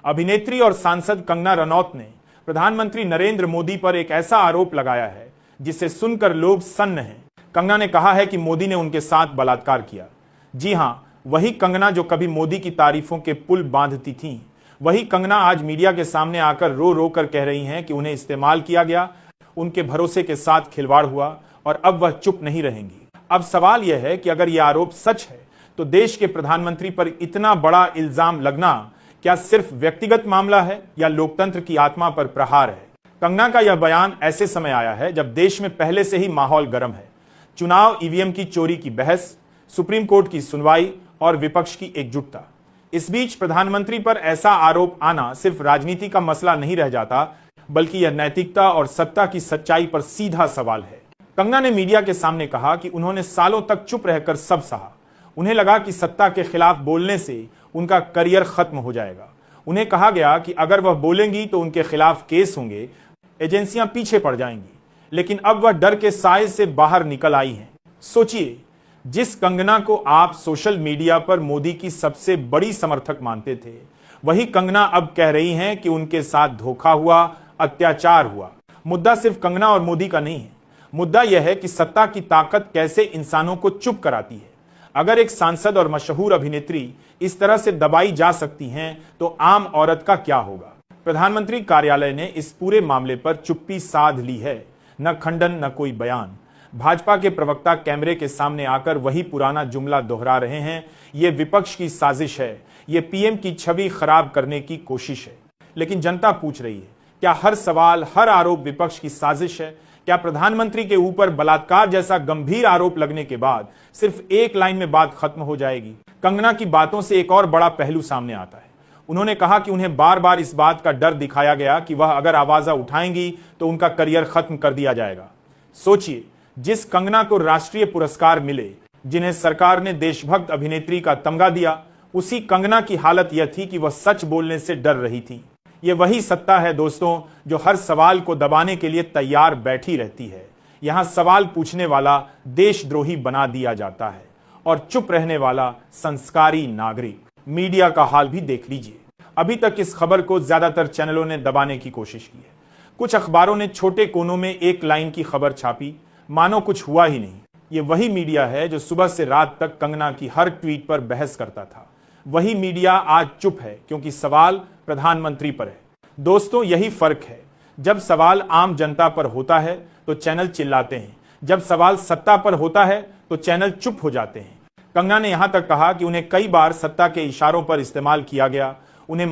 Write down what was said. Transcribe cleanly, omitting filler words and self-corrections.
अभिनेत्री और सांसद कंगना रनौत ने प्रधानमंत्री नरेंद्र मोदी पर एक ऐसा आरोप लगाया है जिसे सुनकर लोग सन्न हैं। कंगना ने कहा है कि मोदी ने उनके साथ बलात्कार किया। जी हां, वही कंगना जो कभी मोदी की तारीफों के पुल बांधती थीं, वही कंगना आज मीडिया के सामने आकर रो रो कर कह रही हैं कि उन्हें इस्तेमाल किया गया, उनके भरोसे के साथ खिलवाड़ हुआ और अब वह चुप नहीं रहेंगी। अब सवाल यह है कि अगर यह आरोप सच है तो देश के प्रधानमंत्री पर इतना बड़ा इल्जाम लगना क्या सिर्फ व्यक्तिगत मामला है या लोकतंत्र की आत्मा पर प्रहार है? कंगना का यह बयान ऐसे समय आया है जब देश में पहले से ही माहौल गर्म है। चुनाव ईवीएम की चोरी की बहस, सुप्रीम कोर्ट की सुनवाई और विपक्ष की एकजुटता। इस बीच प्रधानमंत्री पर ऐसा आरोप आना सिर्फ राजनीति का मसला नहीं रह जाता, बल्कि यह नैतिकता और सत्ता की सच्चाई पर सीधा सवाल है। कंगना ने मीडिया के सामने कहा कि उन्होंने सालों तक चुप रहकर सब सहा। उन्हें लगा कि सत्ता के खिलाफ बोलने से उनका करियर खत्म हो जाएगा। उन्हें कहा गया कि अगर वह बोलेंगी तो उनके खिलाफ केस होंगे, एजेंसियां पीछे पड़ जाएंगी। लेकिन अब वह डर के साए से बाहर निकल आई हैं। सोचिए, जिस कंगना को आप सोशल मीडिया पर मोदी की सबसे बड़ी समर्थक मानते थे, वही कंगना अब कह रही हैं कि उनके साथ धोखा हुआ, अत्याचार हुआ। मुद्दा सिर्फ कंगना और मोदी का नहीं है। मुद्दा यह है कि सत्ता की ताकत कैसे इंसानों को चुप कराती है। अगर एक सांसद और मशहूर अभिनेत्री इस तरह से दबाई जा सकती हैं, तो आम औरत का क्या होगा? प्रधानमंत्री कार्यालय ने इस पूरे मामले पर चुप्पी साध ली है। न खंडन, न कोई बयान। भाजपा के प्रवक्ता कैमरे के सामने आकर वही पुराना जुमला दोहरा रहे हैं, ये विपक्ष की साजिश है, ये पीएम की छवि खराब करने की कोशिश है। लेकिन जनता पूछ रही है, क्या हर सवाल, हर आरोप विपक्ष की साजिश है? क्या प्रधानमंत्री के ऊपर बलात्कार जैसा गंभीर आरोप लगने के बाद सिर्फ एक लाइन में बात खत्म हो जाएगी? कंगना की बातों से एक और बड़ा पहलू सामने आता है। उन्होंने कहा कि उन्हें बार बार इस बात का डर दिखाया गया कि वह अगर आवाज उठाएंगी तो उनका करियर खत्म कर दिया जाएगा। सोचिए, जिस कंगना को राष्ट्रीय पुरस्कार मिले, जिन्हें सरकार ने देशभक्त अभिनेत्री का तमगा दिया, उसी कंगना की हालत यह थी कि वह सच बोलने से डर रही थी। ये वही सत्ता है दोस्तों, जो हर सवाल को दबाने के लिए तैयार बैठी रहती है। यहां सवाल पूछने वाला देशद्रोही बना दिया जाता है और चुप रहने वाला संस्कारी नागरिक। मीडिया का हाल भी देख लीजिए। अभी तक इस खबर को ज्यादातर चैनलों ने दबाने की कोशिश की है। कुछ अखबारों ने छोटे कोनों में एक लाइन की खबर छापी, मानो कुछ हुआ ही नहीं। ये वही मीडिया है जो सुबह से रात तक कंगना की हर ट्वीट पर बहस करता था। वही मीडिया आज चुप है क्योंकि सवाल प्रधानमंत्री पर है। दोस्तों, यही फर्क है। जब सवाल आम जनता पर होता है तो चैनल चिल्लाते हैं, जब सवाल सत्ता पर होता है तो चैनल चुप हो जाते हैं। कंगना ने यहां तक कहा कि उन्हें कई बार सत्ता के इशारों पर इस्तेमाल किया गया, उन्हें